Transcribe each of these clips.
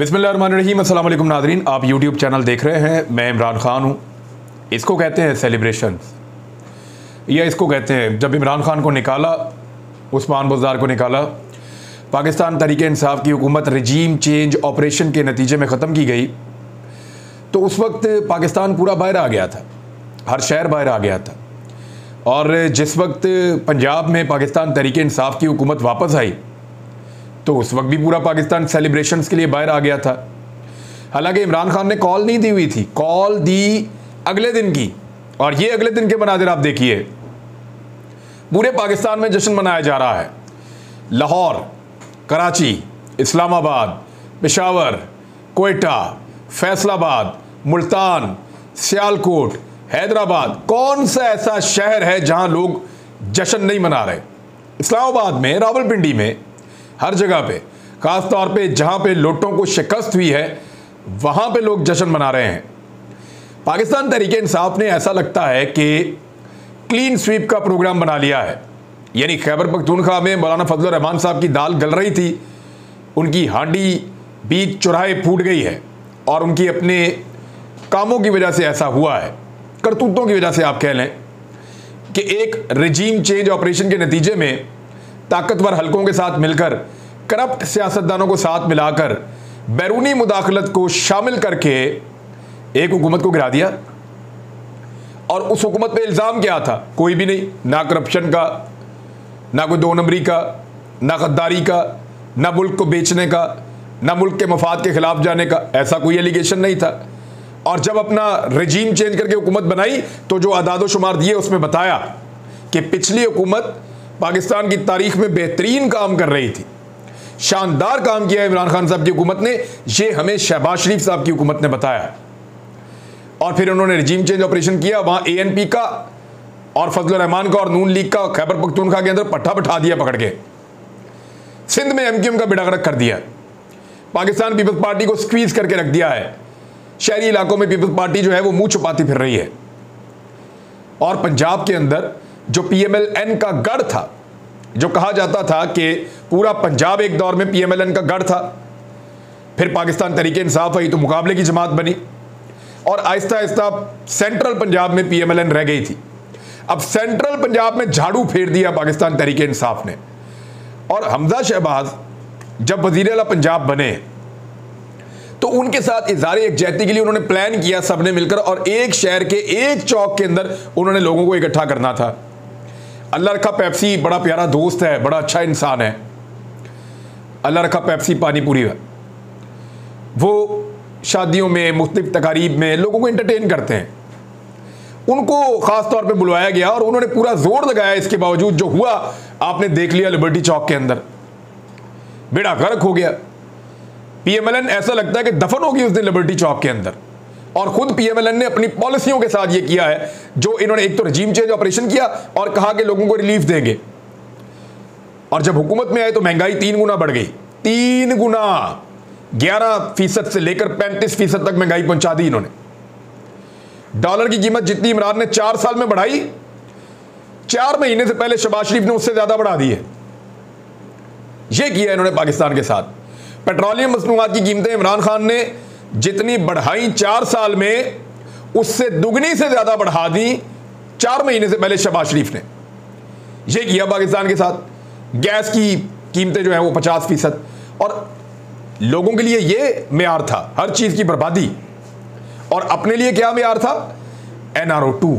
बिस्मिल्लाहिर्रहमानिर्रहीम। अस्सलाम वालेकुम नाज़रीन, आप यूट्यूब चैनल देख रहे हैं। मैं इमरान खान हूँ। इसको कहते हैं सेलिब्रेशन, या इसको कहते हैं जब इमरान खान को निकाला, उस्मान बुज़दार को निकाला, पाकिस्तान तहरीक इंसाफ की हुकूमत रजीम चेंज ऑपरेशन के नतीजे में ख़त्म की गई, तो उस वक्त पाकिस्तान पूरा बाहर आ गया था, हर शहर बाहर आ गया था। और जिस वक्त पंजाब में पाकिस्तान तहरीक इंसाफ की हुकूमत वापस आई तो उस वक्त भी पूरा पाकिस्तान सेलिब्रेशंस के लिए बाहर आ गया था। हालांकि इमरान खान ने कॉल नहीं दी हुई थी, कॉल दी अगले दिन की। और ये अगले दिन के मनाजिर आप देखिए, पूरे पाकिस्तान में जश्न मनाया जा रहा है। लाहौर, कराची, इस्लामाबाद, पेशावर, कोयटा, फैसलाबाद, मुल्तान, सियालकोट, हैदराबाद, कौन सा ऐसा शहर है जहां लोग जश्न नहीं मना रहे? इस्लामाबाद में, रावलपिंडी में, हर जगह पे, खास तौर पे जहां पे लोटों को शिकस्त हुई है वहां पे लोग जश्न मना रहे हैं। पाकिस्तान तहरीक इंसाफ ने ऐसा लगता है कि क्लीन स्वीप का प्रोग्राम बना लिया है। यानी खैबर पख्तूनख्वा में मौलाना फजल रहमान साहब की दाल गल रही थी, उनकी हांडी बीच चौराहे फूट गई है और उनकी अपने कामों की वजह से ऐसा हुआ है, करतूतों की वजह से आप कह लें कि एक रजीम चेंज ऑपरेशन के नतीजे में ताकतवर हलकों के साथ मिलकर, करप्ट सियासतदानों को साथ मिलाकर, बैरूनी मुदाखलत को शामिल करके एक हुकूमत को गिरा दिया। और उस हुकूमत पे इल्ज़ाम क्या था? कोई भी नहीं, ना करप्शन का, ना कोई दो नंबरी का, ना गद्दारी का, ना मुल्क को बेचने का, ना मुल्क के मफाद के खिलाफ जाने का, ऐसा कोई एलिगेशन नहीं था। और जब अपना रजीम चेंज करके हुकूमत बनाई तो जो अदाद शुमार दिए उसमें बताया कि पिछली हुकूमत पाकिस्तान की तारीख में बेहतरीन काम कर रही थी, शानदार काम किया इमरान खान साहब की हुकूमत ने। ये हमें शहबाज शरीफ साहब की हुकूमत ने बताया। और फिर उन्होंने रजीम चेंज ऑपरेशन किया, वहां ANP का और फजल रहमान का और नून लीग का खैबर पख्तूनख्वा के अंदर पट्टा बिठा दिया पकड़ के। सिंध में MQM का बेड़ागर्क कर दिया, पाकिस्तान पीपल्स पार्टी को स्क्वीज करके रख दिया है। शहरी इलाकों में पीपल्स पार्टी जो है वो मुंह छुपाती फिर रही है। और पंजाब के अंदर जो PMLN का गढ़ था, जो कहा जाता था कि पूरा पंजाब एक दौर में PMLN का गढ़ था, फिर पाकिस्तान तहरीक इंसाफ आई तो मुकाबले की जमात बनी और आहिस्ता आहिस्ता सेंट्रल पंजाब में PMLN रह गई थी। अब सेंट्रल पंजाब में झाड़ू फेर दिया पाकिस्तान तहरीक इंसाफ ने। और हमजा शहबाज जब वजीर आला पंजाब बने तो उनके साथ इज़हार यकजहती के लिए उन्होंने प्लान किया सबने मिलकर, और एक शहर के एक चौक के अंदर उन्होंने लोगों को इकट्ठा करना था। अल्लाह रखा पेप्सी बड़ा प्यारा दोस्त है, बड़ा अच्छा इंसान है, अल्लाह रखा पेप्सी पानीपुरी है। वो शादियों में, मुख्तलिफ तकारीब में लोगों को एंटरटेन करते हैं। उनको ख़ास तौर पे बुलवाया गया और उन्होंने पूरा जोर लगाया। इसके बावजूद जो हुआ आपने देख लिया लिबर्टी चौक के अंदर, बेड़ा गर्क हो गया। PMLN ऐसा लगता है कि दफन होगी उस दिन लिबर्टी चौक के अंदर। और खुद PMLN ने अपनी पॉलिसियों के साथ ये किया है, जो इन्होंने एक तो रजीम चेंज ऑपरेशन किया और कहा कि लोगों को रिलीफ देंगे। और जब हुकूमत में आए तो महंगाई 3 गुना बढ़ गई, 3 गुना, 11% से लेकर 35% तक महंगाई पहुंचा दी इन्होंने। डॉलर की कीमत जितनी इमरान ने 4 साल में बढ़ाई, 4 महीने से पहले शहबाज शरीफ ने उससे ज्यादा बढ़ा दी है। यह किया इन्होंने पाकिस्तान के साथ। पेट्रोलियम मसनूआत की कीमतें इमरान खान ने जितनी बढ़ाई 4 साल में, उससे दुगनी से ज्यादा बढ़ा दी 4 महीने से पहले शहबाज शरीफ ने। यह किया पाकिस्तान के साथ। गैस की कीमतें जो है वो 50%। और लोगों के लिए यह मेयार था, हर चीज की बर्बादी। और अपने लिए क्या मेयार था? NRO2,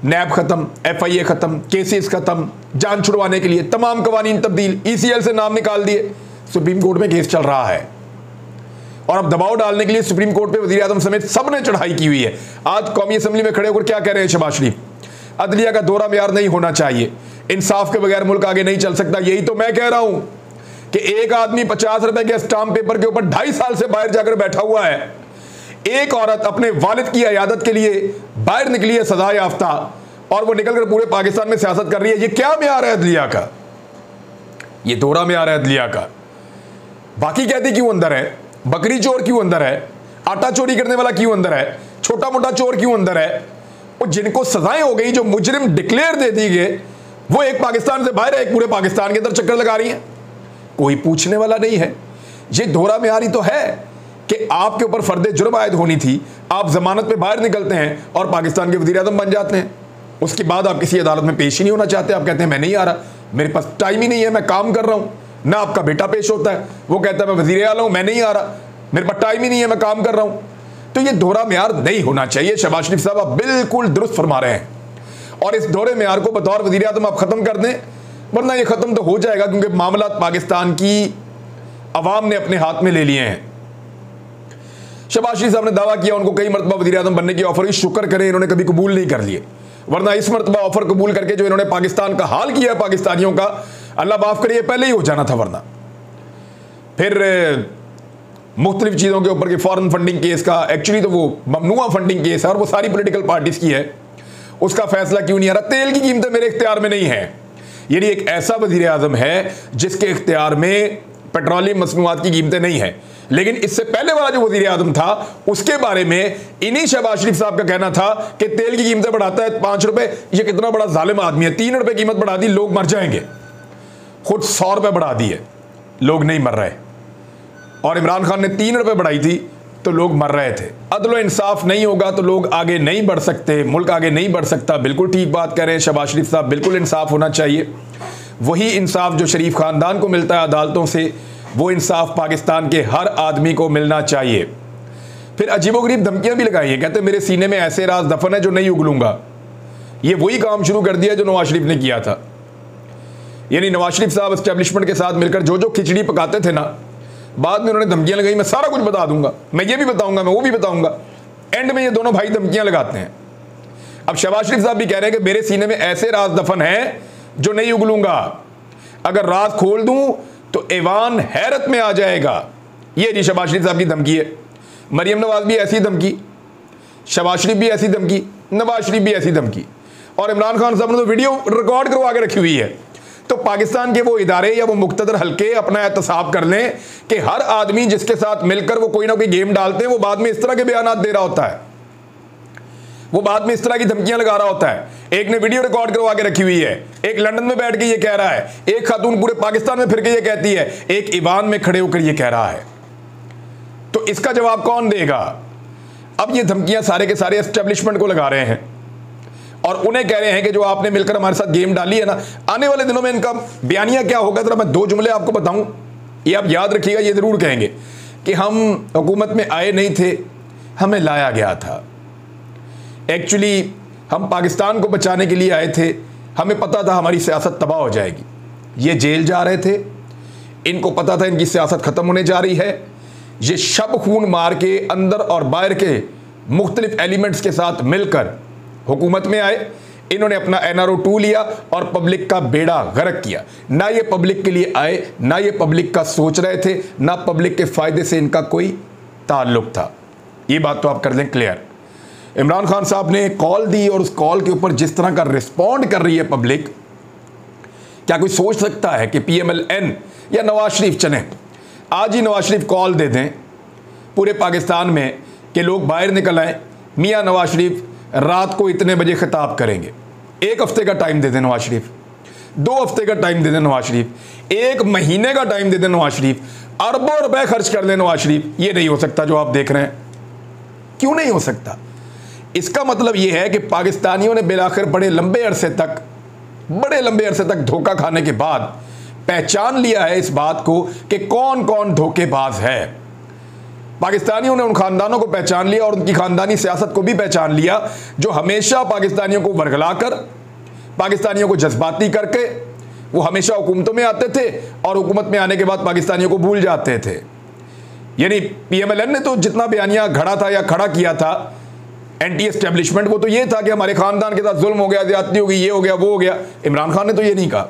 नैब खत्म, FIA खत्म, केसेस खत्म, जान छुड़वाने के लिए तमाम कवानीन तब्दील, ECL से नाम निकाल दिए। सुप्रीम कोर्ट में केस चल रहा है और अब दबाव डालने के लिए सुप्रीम कोर्ट पे वजीर आजम समेत सब ने चढ़ाई की हुई है। आज कौमी असेंबली में खड़े होकर क्या कह रहे हैं शहबाज शरीफ? अदलिया का दौरा मेयार नहीं होना चाहिए, इंसाफ के बगैर मुल्क आगे नहीं चल सकता। यही तो मैं कह रहा हूं कि एक आदमी 50 रुपए के स्टाम्प पेपर के ऊपर 2.5 साल से बाहर जाकर बैठा हुआ है। एक औरत अपने वालिद की अयादत के लिए बाहर निकली है सजा याफ्ता, और वो निकलकर पूरे पाकिस्तान में सियासत कर रही है। ये क्या मेयार है अदलिया का? ये दौरा मेयार है अदलिया का। बाकी कैदी क्यों अंदर है? बकरी चोर क्यों अंदर है? आटा चोरी करने वाला क्यों अंदर है? छोटा मोटा चोर क्यों अंदर है? वो जिनको सजाएं हो गई, जो मुजरिम डिक्लेयर दे दी गए, वो एक पाकिस्तान से बाहर है, एक पूरे पाकिस्तान के अंदर चक्कर लगा रही है। कोई पूछने वाला नहीं है। ये दोहरा मेयारी तो है कि आपके ऊपर फर्दे जुर्म आयद होनी थी, आप जमानत पे बाहर निकलते हैं और पाकिस्तान के वज़ीर-ए-आज़म बन जाते हैं। उसके बाद आप किसी अदालत में पेश ही नहीं होना चाहते, आप कहते हैं मैं नहीं आ रहा, मेरे पास टाइम ही नहीं है, मैं काम कर रहा हूँ। ना आपका बेटा पेश होता है, वो कहता है मैं वज़ीर आला हूँ, मैं नहीं आ रहा, मेरे पास टाइम ही नहीं है, मैं काम कर रहा हूँ। तो ये दोहरा मेयार नहीं होना चाहिए। शहबाज शरीफ साहब आप बिल्कुल दुरुस्त फरमा रहे हैं, और इस दोहरे मेयार को बतौर वज़ीर-ए-आज़म आप ख़त्म कर दें, वरना ये ख़त्म तो हो जाएगा, क्योंकि मामला पाकिस्तान की अवाम ने अपने हाथ में ले लिए हैं। शहबाज शरीफ साहब ने दावा किया उनको कई मरतबा वज़ीर-ए-आज़म बनने की ऑफर हुई, शुक्र करें इन्होंने कभी कबूल नहीं कर लिए, वरना इस मरतबा ऑफर कबूल करके जो इन्होंने पाकिस्तान का हाल किया है पाकिस्तानियों का, अल्लाह माफ़ करिए, पहले ही हो जाना था। वरना फिर मुख्तलिफ चीज़ों के ऊपर कि फॉरेन फंडिंग केस का, एक्चुअली तो वो ममनुआ फंडिंग केस है और वो सारी पोलिटिकल पार्टीज़ की है, उसका फैसला क्यों नहीं आ रहा। तेल की कीमतें मेरे इख्तियार में नहीं है, यानी एक ऐसा वज़ीर-ए-आज़म है जिसके इख्तियार में पेट्रोलियम मसनूआत की कीमतें नहीं है। लेकिन इससे पहले वाला जो वज़ीर-ए-आज़म था उसके बारे में इन्हीं शहबाज शरीफ साहब का कहना था कि तेल की कीमतें बढ़ाता है 5 रुपए, ये कितना बड़ा जालिम आदमी है, 3 रुपए कीमत बढ़ा दी, लोग मर जाएंगे। खुद 100 रुपए बढ़ा दिए, लोग नहीं मर रहे, और इमरान खान ने 3 रुपए बढ़ाई थी तो लोग मर रहे थे। अदल व इंसाफ नहीं होगा तो लोग आगे नहीं बढ़ सकते, मुल्क आगे नहीं बढ़ सकता। बिल्कुल ठीक बात कह रहे हैं शहबाज शरीफ साहब, बिल्कुल इंसाफ होना चाहिए। वही इंसाफ जो शरीफ खानदान को मिलता है अदालतों से, वो इंसाफ पाकिस्तान के हर आदमी को मिलना चाहिए। फिर अजीबोगरीब धमकियां भी लगाई हैं, कहते मेरे सीने में ऐसे राज दफन है जो नहीं उगलूंगा। ये वही काम शुरू कर दिया जो नवाज शरीफ ने किया था, यानी नवाज शरीफ साहब एस्टेब्लिशमेंट के साथ मिलकर जो जो खिचड़ी पकाते थे ना, बाद में उन्होंने धमकियां लगाई, मैं सारा कुछ बता दूंगा, मैं ये भी बताऊंगा, मैं वो भी बताऊंगा। एंड में ये दोनों भाई धमकियां लगाते हैं। अब शहबाज शरीफ साहब भी कह रहे हैं कि मेरे सीने में ऐसे राज दफन है जो नहीं उगलूंगा, अगर राज खोल दूं तो ऐवान हैरत में आ जाएगा। ये जी शहबाज शरीफ साहब की धमकी है। मरियम नवाज भी ऐसी धमकी, शहबाज शरीफ भी ऐसी धमकी, नवाज शरीफ भी ऐसी धमकी, और इमरान खान साहब ने तो वीडियो रिकॉर्ड करवा के रखी हुई है। तो पाकिस्तान के वो इदारे या वो मुक्तदर हल्के अपना एहतसाब कर लें कि हर आदमी जिसके साथ मिलकर वो कोई ना कोई गेम डालते हैं, वो बाद में इस तरह के बयानात दे रहा होता है, वो बाद में इस तरह की धमकियां लगा रहा होता है। एक ने वीडियो रिकॉर्ड करवा के रखी हुई है, एक लंदन में बैठ के ये कह रहा है, एक खातून पूरे पाकिस्तान में फिर के ये कहती है, एक ईवान में खड़े होकर ये कह रहा है। तो इसका जवाब कौन देगा? अब ये धमकियां सारे के सारे एस्टेब्लिशमेंट को लगा रहे हैं और उन्हें कह रहे हैं कि जो आपने मिलकर हमारे साथ गेम डाली है ना, आने वाले दिनों में इनका बयानिया क्या होगा, जरा मैं 2 जुमले आपको बताऊं, ये आप याद रखिएगा। ये जरूर कहेंगे कि हम हुकूमत में आए नहीं थे, हमें लाया गया था। एक्चुअली हम पाकिस्तान को बचाने के लिए आए थे, हमें पता था हमारी सियासत तबाह हो जाएगी। ये जेल जा रहे थे, इनको पता था इनकी सियासत ख़त्म होने जा रही है। ये शब खून मार के अंदर और बाहर के मुख्तलिफ एलिमेंट्स के साथ मिलकर हुकूमत में आए। इन्होंने अपना NRO 2 लिया और पब्लिक का बेड़ा गर्क किया। ना ये पब्लिक के लिए आए, ना ये पब्लिक का सोच रहे थे, ना पब्लिक के फ़ायदे से इनका कोई ताल्लुक था। ये बात तो आप कर लें क्लियर। इमरान खान साहब ने कॉल दी और उस कॉल के ऊपर जिस तरह का रिस्पॉन्ड कर रही है पब्लिक, क्या कोई सोच सकता है कि PMLN या नवाज शरीफ चलें, आज ही नवाज शरीफ कॉल दे दें पूरे पाकिस्तान में कि लोग बाहर निकल आएँ, मियाँ नवाज शरीफ रात को इतने बजे खिताब करेंगे। 1 हफ्ते का टाइम दे दें नवाज शरीफ, 2 हफ्ते का टाइम दे दें नवाज शरीफ, 1 महीने का टाइम दे दें नवाज शरीफ, अरबों रुपए खर्च कर लें नवाज शरीफ। ये नहीं हो सकता जो आप देख रहे हैं। क्यों नहीं हो सकता? इसका मतलब यह है कि पाकिस्तानियों ने बिलाखिर बड़े लंबे अरसे तक धोखा खाने के बाद पहचान लिया है इस बात को कि कौन कौन धोखेबाज है। पाकिस्तानियों ने उन खानदानों को पहचान लिया और उनकी खानदानी सियासत को भी पहचान लिया जो हमेशा पाकिस्तानियों को वर्गलाकर, पाकिस्तानियों को जज्बाती करके वो हमेशा हुकूमतों में आते थे और हुकूमत में आने के बाद पाकिस्तानियों को भूल जाते थे। यानी PMLN ने तो जितना बयानिया घड़ा था या खड़ा किया था एंटी एस्टेब्लिशमेंट, वो तो ये था कि हमारे खानदान के साथ जुल्म हो गया, ज्यादती हो गई, ये हो गया, वो हो गया। इमरान खान ने तो ये नहीं कहा,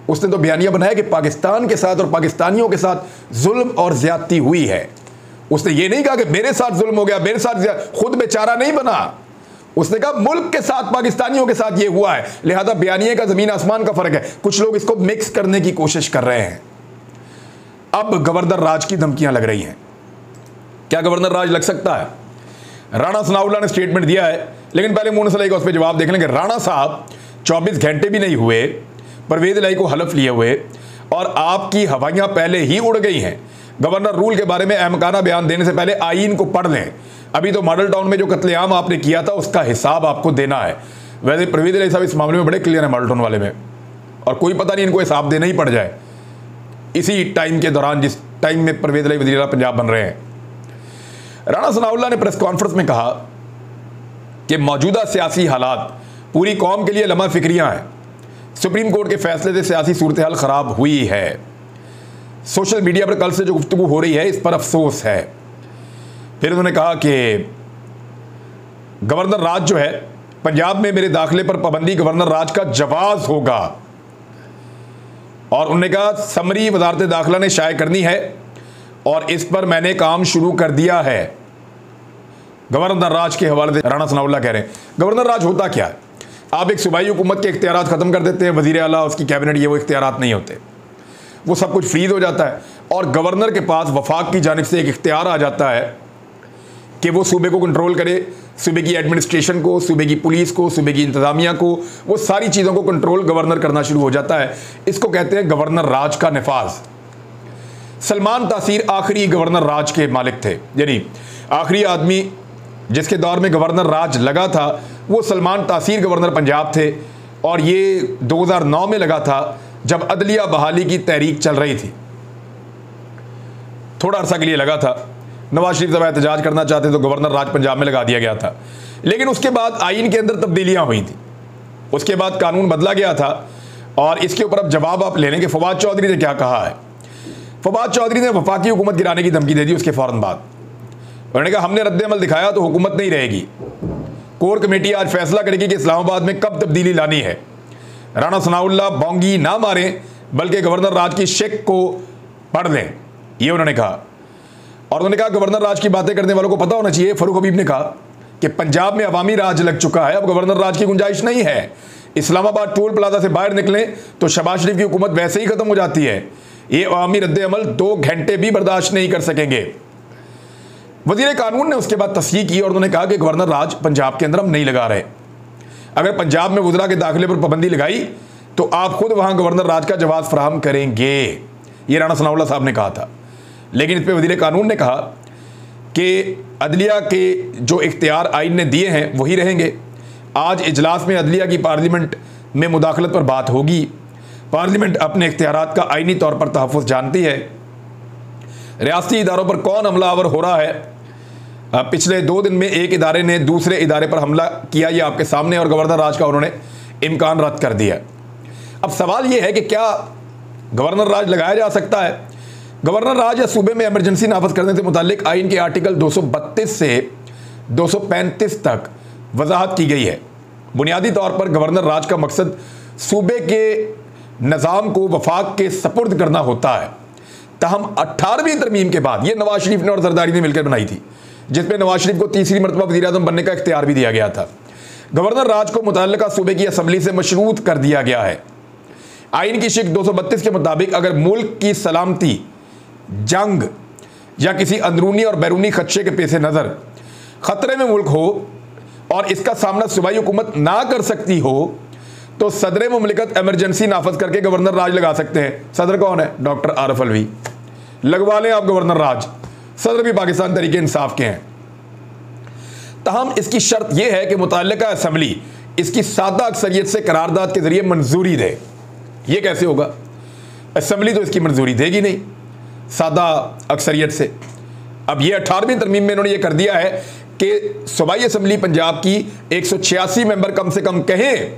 उसने तो बयानिया बनाया कि पाकिस्तान के साथ और पाकिस्तानियों के साथ जुल्म और ज्यादती हुई है। उसने ये नहीं कहा कि मेरे साथ जुल्म हो गया, मेरे साथ, खुद बेचारा नहीं बना। उसने कहा मुल्क के साथ, पाकिस्तानियों के साथ ये हुआ है। लिहाजा बयानिए का जमीन आसमान का फर्क है। कुछ लोग इसको मिक्स करने की कोशिश कर रहे हैं। अब गवर्नर राज की धमकियां लग रही हैं। क्या गवर्नर राज लग सकता है? राणा सनाउल्लाह ने स्टेटमेंट दिया है, लेकिन पहले मोहन सलाई का उस पर जवाब देख लेंगे। राणा साहब 24 घंटे भी नहीं हुए परवेज इलाही को हलफ लिए हुए और आपकी हवाइयां पहले ही उड़ गई हैं। गवर्नर रूल के बारे में अहमकाना बयान देने से पहले आईन को पढ़ लें। अभी तो मॉडल टाउन में जो कत्लेआम आपने किया था उसका हिसाब आपको देना है। वैसे परवेज इलाही साहब इस मामले में बड़े क्लियर है मॉडल टाउन वाले में, और कोई पता नहीं इनको हिसाब देना ही पड़ जाए इसी टाइम के दौरान जिस टाइम में परवेज इलाही वज़ीर आला पंजाब बन रहे हैं। राणा सनाउल्लाह ने प्रेस कॉन्फ्रेंस में कहा कि मौजूदा सियासी हालात पूरी कौम के लिए लम्हा फिक्रियाँ हैं। सुप्रीम कोर्ट के फैसले से सियासी सूरत हाल ख़राब हुई है। सोशल मीडिया पर कल से जो गुफ्तगू हो रही है इस पर अफसोस है। फिर उन्होंने कहा कि गवर्नर राज जो है, पंजाब में मेरे दाखिले पर पाबंदी गवर्नर राज का जवाब होगा। और उन्होंने कहा समरी वजारत दाखिला ने शाये करनी है और इस पर मैंने काम शुरू कर दिया है। गवर्नर राज के हवाले से राणा सनाउल्लाह कह रहे हैं गवर्नर राज होता क्या है? आप एक सूबाई हुकूमत के इख्तियारात ख़त्म कर देते हैं, वज़ीर आला उसकी कैबिनेट ये वो इख्तियारात नहीं होते, वो सब कुछ फ्रीज हो जाता है और गवर्नर के पास वफाक की जानिब से एक इख्तियार आ जाता है कि वो सूबे को कंट्रोल करे, सूबे की एडमिनिस्ट्रेशन को, सूबे की पुलिस को, सूबे की इंतज़ामिया को, वो सारी चीज़ों को कंट्रोल गवर्नर करना शुरू हो जाता है। इसको कहते हैं गवर्नर राज का नफाज। सलमान तासीर आखिरी गवर्नर राज के मालिक थे, यानी आखिरी आदमी जिसके दौर में गवर्नर राज लगा था वो सलमान तासीर गवर्नर पंजाब थे, और ये 2009 में लगा था जब अदलिया बहाली की तहरीक चल रही थी। थोड़ा अरसा के लिए लगा था, नवाज शरीफ जब एहतजाज करना चाहते तो गवर्नर राज पंजाब में लगा दिया गया था, लेकिन उसके बाद आइन के अंदर तब्दीलियां हुई थी, उसके बाद कानून बदला गया था। और इसके ऊपर अब जवाब आप ले लें कि फवाद चौधरी ने क्या कहा है। फवाद चौधरी ने वफाकी हुकूमत गिराने की धमकी दे दी उसके फ़ौरन बाद। उन्होंने कहा हमने रद्द-ए-अमल दिखाया तो हुकूमत नहीं रहेगी, कोर कमेटी आज फैसला करेगी कि इस्लामाबाद में कब तब्दीली लानी है। राणा सनाउल्लाह बोंगी ना मारें बल्कि गवर्नर राज की शेक को पढ़ लें, ये उन्होंने कहा। और उन्होंने कहा गवर्नर राज की बातें करने वालों को पता होना चाहिए, फरूख हबीब ने कहा कि पंजाब में अवामी राज लग चुका है, अब गवर्नर राज की गुंजाइश नहीं है। इस्लामाबाद टोल प्लाजा से बाहर निकलें तो शहबाज शरीफ की हुकूमत वैसे ही खत्म हो जाती है। ये अवामी रद्द-ए-अमल 2 घंटे भी बर्दाश्त नहीं कर सकेंगे। वजीर कानून ने उसके बाद तस्दीक की और उन्होंने कहा कि गवर्नर राज पंजाब के अंदर हम नहीं लगा रहे। अगर पंजाब में वज़रा के दाखिले पर पाबंदी लगाई तो आप खुद वहां गवर्नर राज का जवाब फराहम करेंगे, ये राणा सनाउल्लाह साहब ने कहा था। लेकिन इस पर वज़ीर कानून ने कहा कि अदलिया के जो इख्तियार आइन ने दिए हैं वही रहेंगे। आज इजलास में अदलिया की पार्लियामेंट में मुदाखलत पर बात होगी। पार्लियामेंट अपने इख्तियारात का आइनी तौर पर तहफ़्फ़ुज़ जानती है। रियासती इदारों पर कौन हमलावर हो रहा है? पिछले 2 दिन में एक इदारे ने दूसरे इदारे पर हमला किया, ये आपके सामने, और गवर्नर राज का उन्होंने इम्कान रद्द कर दिया। अब सवाल ये है कि क्या गवर्नर राज लगाया जा सकता है? गवर्नर राज या सूबे में इमरजेंसी नाफज करने से मुताल्लिक आइन के आर्टिकल 232 से 235 तक वजाहत की गई है। बुनियादी तौर पर गवर्नर राज का मकसद सूबे के निज़ाम को वफाक के सपुर्द करना होता है। तहम 18वीं तरमीम के बाद, ये नवाज शरीफ ने और जरदारी ने मिलकर बनाई थी, जिसमें नवाज शरीफ को तीसरी मरतबा वज़ीर आज़म बनने का इख्तियार भी दिया गया था। गवर्नर राज को मुतल्लिका सूबे की असम्बली से मशरूत कर दिया गया है। आइन की शिक 232 के मुताबिक अगर मुल्क की सलामती, जंग या किसी अंदरूनी और बैरूनी खदशे के पेश नज़र ख़तरे में मुल्क हो और इसका सामना सूबाई हुकूमत ना कर सकती हो तो सदर मुमलिकत एमरजेंसी नाफज करके गवर्नर राज लगा सकते हैं। सदर कौन है? डॉक्टर आरिफ अलवी। लगवा लें आप गवर्नर राज। सदर भी पाकिस्तान तहरीक इंसाफ के हैं। तहम इसकी शर्त यह है कि मुतल्लिका असम्बली इसकी सादा अक्सरियत से करारदाद के जरिए मंजूरी दे। यह कैसे होगा? असम्बली तो इसकी मंजूरी देगी नहीं सादा अक्सरियत से। अब ये 18वीं तरमीम में इन्होंने ये कर दिया है कि सूबाई असम्बली पंजाब की 186 मेंबर कम से कम कहें,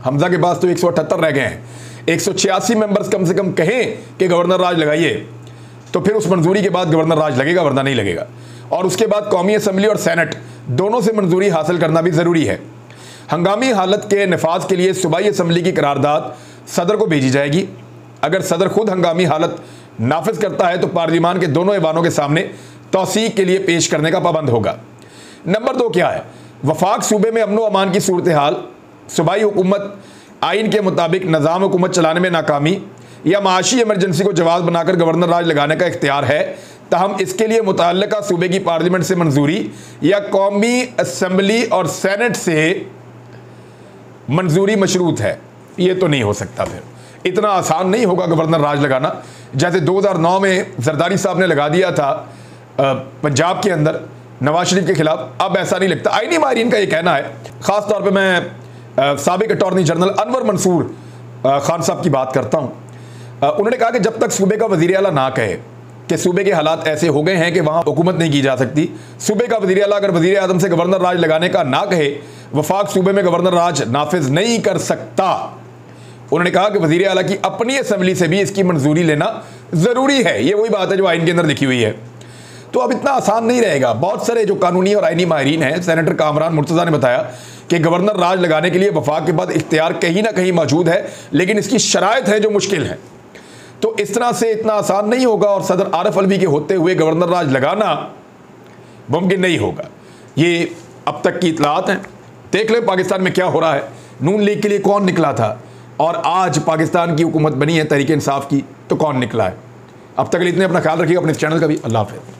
हमजा के पास तो 178 रह गए हैं, 186 मेंबर्स कम से कम कहें कि गवर्नर राज लगाइए, तो फिर उस मंजूरी के बाद गवर्नर राज लगेगा, वरना नहीं लगेगा। और उसके बाद कौमी असम्बली और सेनेट दोनों से मंजूरी हासिल करना भी ज़रूरी है। हंगामी हालत के नफाज के लिए सूबाई असम्बली की करारदाद सदर को भेजी जाएगी। अगर सदर खुद हंगामी हालत नाफिज करता है तो पार्लिमान के दोनों ऐवानों के सामने तौसीक के लिए पेश करने का पाबंद होगा। नंबर 2 क्या है? वफाक सूबे में अमन व अमान की सूरत हाल, सूबाई हुकूमत आइन के मुताबिक निज़ाम हुकूमत चलाने में नाकामी या माशी इमरजेंसी को जवाब बनाकर गवर्नर राज लगाने का इख्तियार है। तहम इसके लिए मुतल्लिका सूबे की पार्लियामेंट से मंजूरी या कौमी असम्बली और सेनेट से मंजूरी मशरूत है। ये तो नहीं हो सकता, फिर इतना आसान नहीं होगा गवर्नर राज लगाना। जैसे 2009 में जरदारी साहब ने लगा दिया था पंजाब के अंदर नवाज शरीफ के खिलाफ, अब ऐसा नहीं लगता। आईनी माहिरीन का ये कहना है, ख़ास तौर पे मैं साबिक अटॉर्नी जनरल अनवर मंसूर खान साहब की बात करता हूँ। उन्होंने कहा कि जब तक सूबे का वज़ीर आला ना कहे कि सूबे के हालात ऐसे हो गए हैं कि वहाँ हुकूमत नहीं की जा सकती, सूबे का वज़ीर आला अगर वज़ीर आज़म से गवर्नर राज लगाने का ना कहे, वफाक सूबे में गवर्नर राज नाफिज नहीं कर सकता। उन्होंने कहा कि वज़ीर आला की अपनी असम्बली से भी इसकी मंजूरी लेना ज़रूरी है। ये वही बात है जो आइन के अंदर लिखी हुई है। तो अब इतना आसान नहीं रहेगा। बहुत सारे जो कानूनी और आइनी माहिरीन हैं, सेनेटर कामरान मुर्तज़ा ने बताया कि गवर्नर राज लगाने के लिए वफाक के बाद इख्तियार कहीं ना कहीं मौजूद है, लेकिन इसकी शराइत है जो मुश्किल है। तो इस तरह से इतना आसान नहीं होगा और सदर आरिफ अलवी के होते हुए गवर्नर राज लगाना मुमकिन नहीं होगा। ये अब तक की इतलात हैं। देख ले पाकिस्तान में क्या हो रहा है। नून लीग के लिए कौन निकला था और आज पाकिस्तान की हुकूमत बनी है तहरीक इंसाफ की, तो कौन निकला है। अब तक के लिए इतने, अपना ख्याल रखिएगा, अपने चैनल का भी। अल्लाह हाफ़िज़।